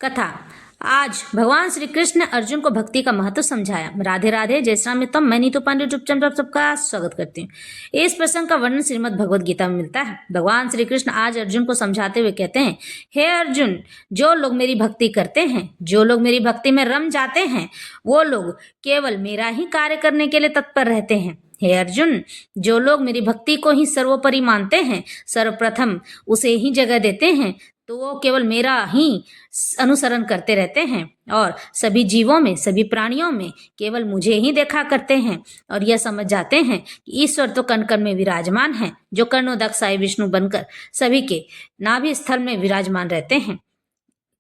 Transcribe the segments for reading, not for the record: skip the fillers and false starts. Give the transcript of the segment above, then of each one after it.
कथा। आज भगवान श्री कृष्ण ने अर्जुन को भक्ति का महत्व समझाया। राधे राधे, जय श्री राम मित्रम। मैं नीतू पांडे चुपचाप आप सबका स्वागत करती हूँ। इस प्रसंग का वर्णन श्रीमद् भगवद गीता में मिलता है। भगवान श्री कृष्ण आज अर्जुन को समझाते हुए कहते हैं, हे अर्जुन, जो लोग मेरी भक्ति करते हैं, जो लोग मेरी भक्ति में रम जाते हैं, वो लोग केवल मेरा ही कार्य करने के लिए तत्पर रहते हैं। हे अर्जुन, जो लोग मेरी भक्ति को ही सर्वोपरि मानते हैं, सर्वप्रथम उसे ही जगह देते हैं, तो वो केवल मेरा ही अनुसरण करते रहते हैं और सभी जीवों में, सभी प्राणियों में केवल मुझे ही देखा करते हैं और यह समझ जाते हैं कि ईश्वर तो कण कण में विराजमान है, जो कर्णोदक साई विष्णु बनकर सभी के नाभि स्थल में विराजमान रहते हैं।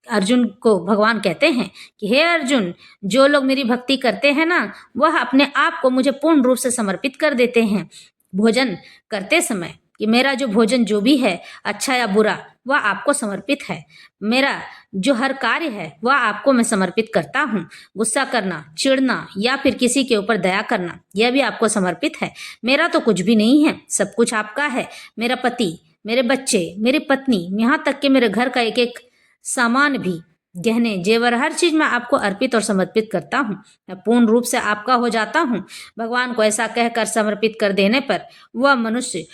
अर्जुन को भगवान कहते हैं कि हे अर्जुन, जो लोग मेरी भक्ति करते हैं ना, वह अपने आप को मुझे पूर्ण रूप से समर्पित कर देते हैं। भोजन करते समय कि मेरा जो भोजन जो भी है, अच्छा या बुरा, वह आपको समर्पित है। मेरा जो हर कार्य है वह आपको मैं समर्पित करता हूँ। गुस्सा करना, चिढ़ना या फिर किसी के ऊपर दया करना, यह भी आपको समर्पित है। मेरा तो कुछ भी नहीं है, सब कुछ आपका है। मेरा पति, मेरे बच्चे, मेरी पत्नी, यहाँ तक कि मेरे घर का एक एक सामान भी, गहने जेवर, हर चीज मैं आपको अर्पित और समर्पित करता हूँ। मैं पूर्ण रूप से आपका हो जाता हूँ। भगवान को ऐसा कहकर समर्पित कर देने पर वह मनुष्य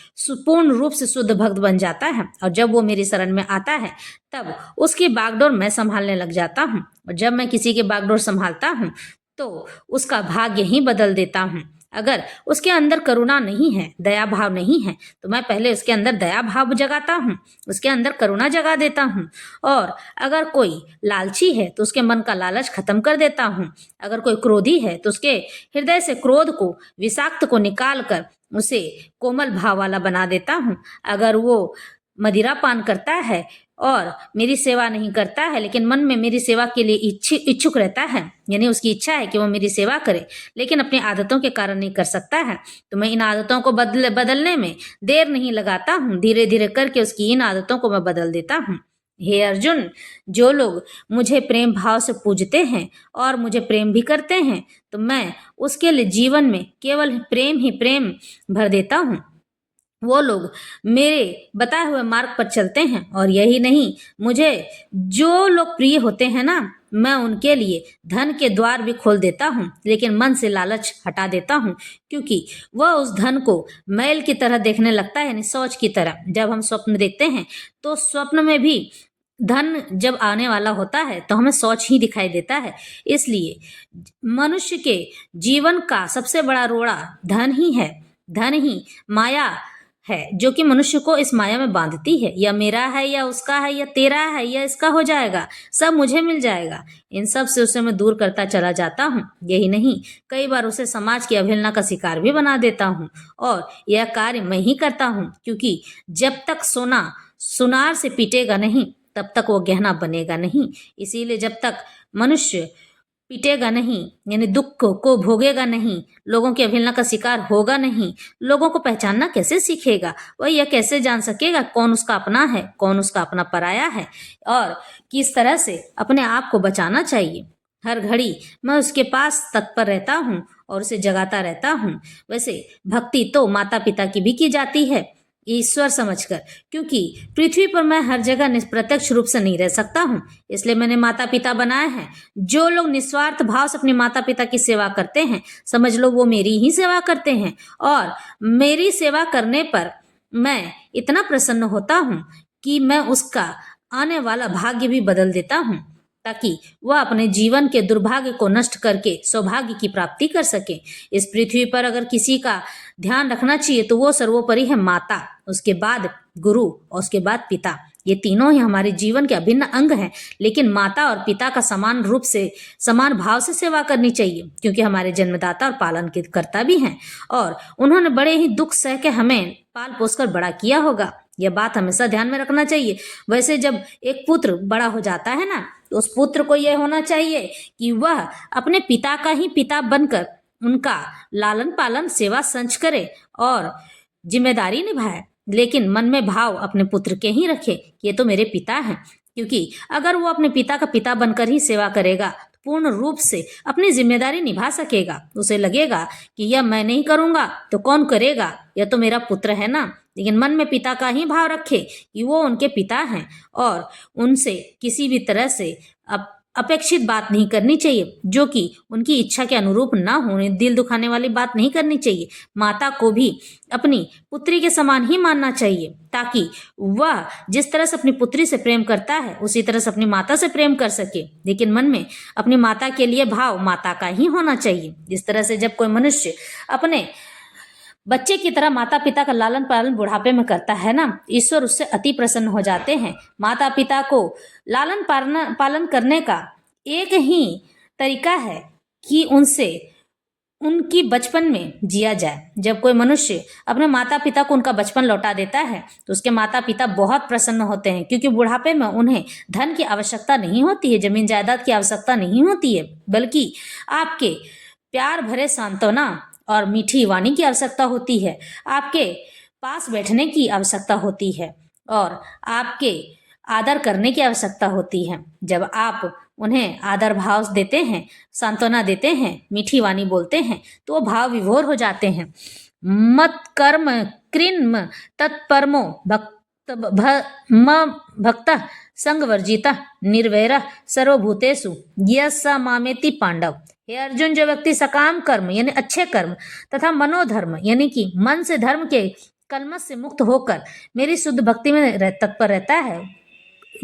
पूर्ण रूप से शुद्ध भक्त बन जाता है और जब वो मेरी शरण में आता है तब उसकी बागडोर मैं संभालने लग जाता हूँ। और जब मैं किसी की बागडोर संभालता हूँ तो उसका भाग्य ही बदल देता हूँ। अगर उसके अंदर करुणा नहीं है, दया भाव नहीं है, तो मैं पहले उसके अंदर दया भाव जगाता हूँ, उसके अंदर करुणा जगा देता हूँ। और अगर कोई लालची है तो उसके मन का लालच खत्म कर देता हूँ। अगर कोई क्रोधी है तो उसके हृदय से क्रोध को, विषाक्त को निकाल कर उसे कोमल भाव वाला बना देता हूँ। अगर वो मदिरा पान करता है और मेरी सेवा नहीं करता है, लेकिन मन में मेरी सेवा के लिए इच्छुक रहता है, यानी उसकी इच्छा है कि वो मेरी सेवा करे, लेकिन अपनी आदतों के कारण नहीं कर सकता है, तो मैं इन आदतों को बदलने में देर नहीं लगाता हूँ। धीरे धीरे करके उसकी इन आदतों को मैं बदल देता हूँ। हे अर्जुन, जो लोग मुझे प्रेम भाव से पूजते हैं और मुझे प्रेम भी करते हैं, तो मैं उसके लिए जीवन में केवल प्रेम ही प्रेम भर देता हूँ। वो लोग मेरे बताए हुए मार्ग पर चलते हैं और यही नहीं, मुझे जो लोग प्रिय होते हैं ना, मैं उनके लिए धन के द्वार भी खोल देता हूँ, लेकिन मन से लालच हटा देता हूँ, क्योंकि वह उस धन को मैल की तरह देखने लगता है, यानी सोच की तरह। जब हम स्वप्न देखते हैं तो स्वप्न में भी धन जब आने वाला होता है तो हमें सोच ही दिखाई देता है। इसलिए मनुष्य के जीवन का सबसे बड़ा रोड़ा धन ही है। धन ही माया है जो कि मनुष्य को इस माया में बांधती है। या मेरा है, या उसका है, या तेरा है, या इसका हो जाएगा, सब मुझे मिल जाएगा। इन सब से उसे मैं दूर करता चला जाता हूँ। यही नहीं, कई बार उसे समाज की अवहेलना का शिकार भी बना देता हूँ और यह कार्य मैं ही करता हूँ, क्योंकि जब तक सोना सुनार से पीटेगा नहीं तब तक वो गहना बनेगा नहीं। इसीलिए जब तक मनुष्य पीटेगा नहीं, यानी दुख को भोगेगा नहीं, लोगों की अवहेलना का शिकार होगा नहीं, लोगों को पहचानना कैसे सीखेगा? वह यह कैसे जान सकेगा कौन उसका अपना है, कौन उसका अपना पराया है और किस तरह से अपने आप को बचाना चाहिए। हर घड़ी मैं उसके पास तत्पर रहता हूँ और उसे जगाता रहता हूँ। वैसे भक्ति तो माता पिता की भी की जाती है ईश्वर समझकर, क्योंकि पृथ्वी पर मैं हर जगह प्रत्यक्ष रूप से नहीं रह सकता हूँ, इसलिए मैंने माता पिता बनाए हैं। जो लोग निस्वार्थ भाव से अपने माता पिता की सेवा करते हैं, समझ लो वो मेरी ही सेवा करते हैं और मेरी सेवा करने पर मैं इतना प्रसन्न होता हूँ कि मैं उसका आने वाला भाग्य भी बदल देता हूँ, ताकि वह अपने जीवन के दुर्भाग्य को नष्ट करके सौभाग्य की प्राप्ति कर सके। इस पृथ्वी पर अगर किसी का ध्यान रखना चाहिए तो वो सर्वोपरि है माता, उसके बाद गुरु और उसके बाद पिता। ये तीनों ही हमारे जीवन के अभिन्न अंग हैं, लेकिन माता और पिता का समान रूप से, समान भाव से सेवा करनी चाहिए, क्योंकि हमारे जन्मदाता और पालन के कर्ता भी हैं और उन्होंने बड़े ही दुख सह के हमें पाल पोस कर बड़ा किया होगा। यह बात हमेशा ध्यान में रखना चाहिए। वैसे जब एक पुत्र बड़ा हो जाता है ना, तो उस पुत्र को यह होना चाहिए कि वह अपने पिता का ही पिता बनकर उनका लालन पालन सेवा संच करे और जिम्मेदारी निभाए, लेकिन मन में भाव अपने पुत्र के ही रखे कि ये तो मेरे पिता हैं। क्योंकि अगर वो अपने पिता का पिता बनकर ही सेवा करेगा तो पूर्ण रूप से अपनी जिम्मेदारी निभा सकेगा। उसे लगेगा कि यह मैं नहीं करूंगा तो कौन करेगा, यह तो मेरा पुत्र है ना, लेकिन मन में पिता का ही भाव रखे कि वो उनके पिता हैं और उनसे किसी भी तरह से अपेक्षित बात नहीं करनी चाहिए जो कि उनकी इच्छा के अनुरूप ना हो। उन्हें दिल दुखाने वाली बात नहीं करनी चाहिए। माता को भी अपनी पुत्री के समान ही मानना चाहिए ताकि वह जिस तरह से अपनी पुत्री से प्रेम करता है उसी तरह से अपनी माता से प्रेम कर सके, लेकिन मन में अपनी माता के लिए भाव माता का ही होना चाहिए। इस तरह से जब कोई मनुष्य अपने बच्चे की तरह माता पिता का लालन पालन बुढ़ापे में करता है ना, ईश्वर उससे अति प्रसन्न हो जाते हैं। माता पिता को लालन पालन करने का एक ही तरीका है कि उनसे उनकी बचपन में जिया जाए। जब कोई मनुष्य अपने माता पिता को उनका बचपन लौटा देता है तो उसके माता पिता बहुत प्रसन्न होते हैं, क्योंकि बुढ़ापे में उन्हें धन की आवश्यकता नहीं होती है, जमीन जायदाद की आवश्यकता नहीं होती है, बल्कि आपके प्यार भरे सांत्वना और मीठी वाणी की आवश्यकता होती है। आपके पास बैठने की आवश्यकता होती है और आपके आदर करने की आवश्यकता होती है। जब आप उन्हें आदर भाव देते हैं, सांत्वना देते हैं, मीठी वाणी बोलते हैं तो वो भाव विभोर हो जाते हैं। मत कर्म कृन्म तत्परमो भक्त संगवर्जिता निर्वैर सर्वभूतेषु यस मामेति पांडव। हे अर्जुन, जो व्यक्ति सकाम कर्म यानी अच्छे कर्म तथा मनोधर्म यानी कि मन से धर्म के कलमश से मुक्त होकर मेरी शुद्ध भक्ति में तत्पर रहता है,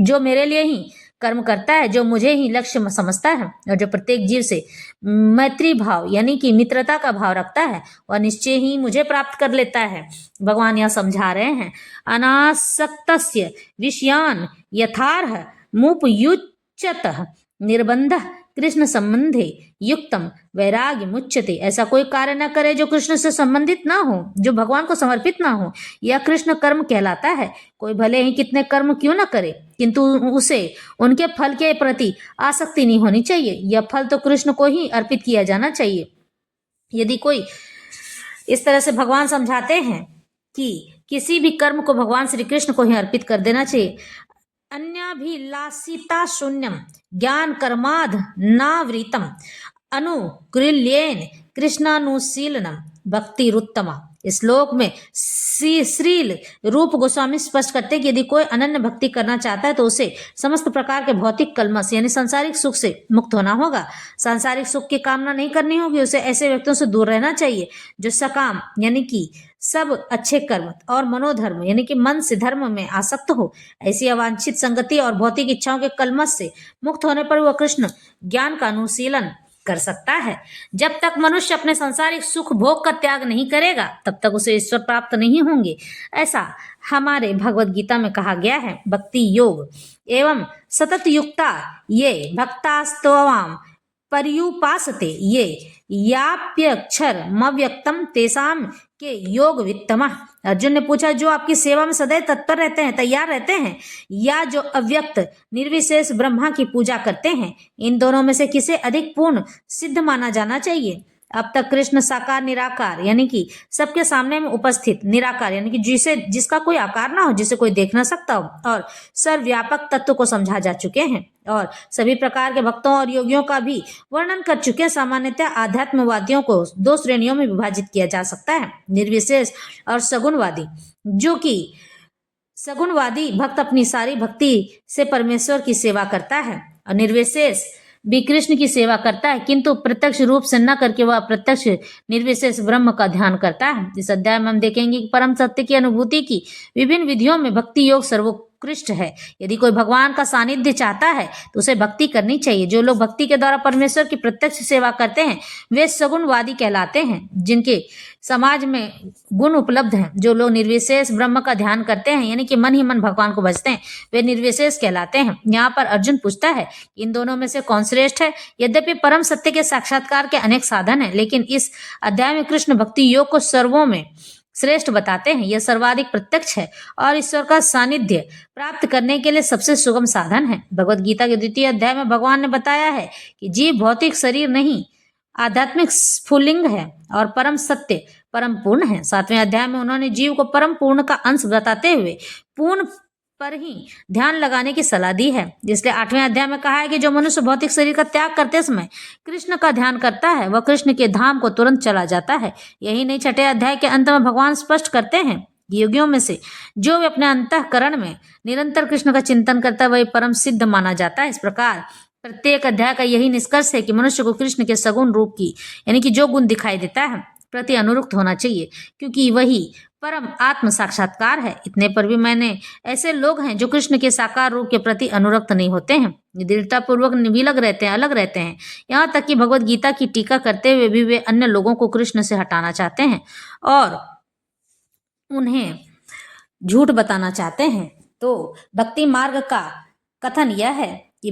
जो मेरे लिए ही कर्म करता है, जो मुझे ही लक्ष्य समझता है और जो प्रत्येक जीव से मैत्री भाव यानी कि मित्रता का भाव रखता है, वह निश्चय ही मुझे प्राप्त कर लेता है। भगवान यह समझा रहे हैं, अनासक्तस्य विषयान यथार्ह मुपयुच्यतः निर्बंध कृष्ण संबंधे युक्तम वैराग्य मुच्यते। ऐसा कोई कार्य न करे जो कृष्ण से संबंधित ना हो, जो भगवान को समर्पित ना हो। यह कृष्ण कर्म कहलाता है। कोई भले ही कितने कर्म क्यों न करे, किंतु उसे उनके फल के प्रति आसक्ति नहीं होनी चाहिए। यह फल तो कृष्ण को ही अर्पित किया जाना चाहिए। यदि कोई इस तरह से भगवान समझाते हैं कि किसी भी कर्म को भगवान श्री कृष्ण को ही अर्पित कर देना चाहिए। अन्याभिलाषिता शून्यम ज्ञान कर्माध नावृतम अनुकृल्येन कृष्णानुशीलनम भक्तिरुत्तमा। इस श्लोक में श्रील रूप गोस्वामी स्पष्ट करते हैं कि यदि कोई अनन्य भक्ति करना चाहता है तो उसे समस्त प्रकार के भौतिक कलमश यानी सांसारिक सुख से मुक्त होना होगा। सांसारिक सुख की कामना नहीं करनी होगी। उसे ऐसे व्यक्तियों से दूर रहना चाहिए जो सकाम यानी कि सब अच्छे कर्म और मनोधर्म यानी कि मन से धर्म में आसक्त हो। ऐसी अवांछित संगति और भौतिक इच्छाओं के कलमश से मुक्त होने पर वह कृष्ण ज्ञान का अनुशीलन कर सकता है। जब तक मनुष्य अपने सांसारिक सुख भोग का त्याग नहीं करेगा तब तक उसे ईश्वर प्राप्त नहीं होंगे। ऐसा हमारे भगवत गीता में कहा गया है। भक्ति योग एवं सतत युक्ता ये भक्तास्तवाम पर्युपासते ये याप्यक्षर मव्यक्तम तेसाम के योग वित्तमा। अर्जुन ने पूछा, जो आपकी सेवा में सदैव तत्पर रहते हैं, तैयार रहते हैं, या जो अव्यक्त निर्विशेष ब्रह्मा की पूजा करते हैं, इन दोनों में से किसे अधिक पूर्ण सिद्ध माना जाना चाहिए। अब तक कृष्ण साकार निराकार यानी कि सबके सामने में उपस्थित, निराकार यानी कि जिसका कोई आकार ना हो, जिसे कोई देख ना सकता हो, और सर्वव्यापक तत्व को समझा जा चुके हैं और सभी प्रकार के भक्तों और योगियों का भी वर्णन कर चुके हैं। सामान्यतः आध्यात्मवादियों को दो श्रेणियों में विभाजित किया जा सकता है, निर्विशेष और सगुणवादी। जो कि सगुणवादी भक्त अपनी सारी भक्ति से परमेश्वर की सेवा करता है और निर्विशेष भी कृष्ण की सेवा करता है, किंतु प्रत्यक्ष रूप से न करके वह प्रत्यक्ष निर्विशेष ब्रह्म का ध्यान करता है। इस अध्याय में हम देखेंगे कि परम सत्य की अनुभूति की विभिन्न विधियों में भक्ति योग सर्वोत्कृष्ट है। यदि कोई भगवान का सानिध्य चाहता है तो उसे भक्ति करनी चाहिए। जो लोग भक्ति के द्वारा परमेश्वर की प्रत्यक्ष सेवा करते हैं वे सगुणवादी कहलाते हैं, जिनके समाज में गुण उपलब्ध हैं। जो लोग निर्विशेष ब्रह्म का ध्यान करते हैं यानी कि मन ही मन भगवान को भजते हैं, वे निर्विशेष कहलाते हैं। यहाँ पर अर्जुन पूछता है इन दोनों में से कौन श्रेष्ठ है। यद्यपि परम सत्य के साक्षात्कार के अनेक साधन हैं, लेकिन इस अध्याय में कृष्ण भक्ति योग को सर्वों में श्रेष्ठ बताते हैं। यह सर्वाधिक प्रत्यक्ष है और ईश्वर का सानिध्य प्राप्त करने के लिए सबसे सुगम साधन है। भगवत गीता के द्वितीय अध्याय में भगवान ने बताया है कि जीव भौतिक शरीर नहीं, आध्यात्मिक स्फुलिंग है और परम सत्य परम पूर्ण है। 7वें अध्याय में उन्होंने जीव को परम पूर्ण का अंश बताते हुए पूर्ण पर ही ध्यान लगाने की सलाह दी है। इसलिए 8वें अध्याय में कहा है कि जो मनुष्य भौतिक शरीर का त्याग करते समय कृष्ण का ध्यान करता है वह कृष्ण के धाम को तुरंत चला जाता है। यही नहीं, 6ठे अध्याय के अंत में भगवान स्पष्ट करते हैं योगियों में से जो भी अपने अंतःकरण में निरंतर कृष्ण का चिंतन करता है वही परम सिद्ध माना जाता है। इस प्रकार प्रत्येक अध्याय का यही निष्कर्ष है कि मनुष्य को कृष्ण के सगुण रूप की यानी कि जो गुण दिखाई देता है प्रति अनुरक्त होना चाहिए, क्योंकि वही परम आत्म साक्षात्कार है। इतने पर भी मैंने ऐसे लोग हैं जो कृष्ण के साकार रूप के प्रति अनुरक्त नहीं होते हैं, दृढ़तापूर्वक विलग रहते हैं, अलग रहते हैं। यहाँ तक कि भगवत गीता की टीका करते हुए भी वे अन्य लोगों को कृष्ण से हटाना चाहते हैं और उन्हें झूठ बताना चाहते हैं। तो भक्ति मार्ग का कथन यह है कि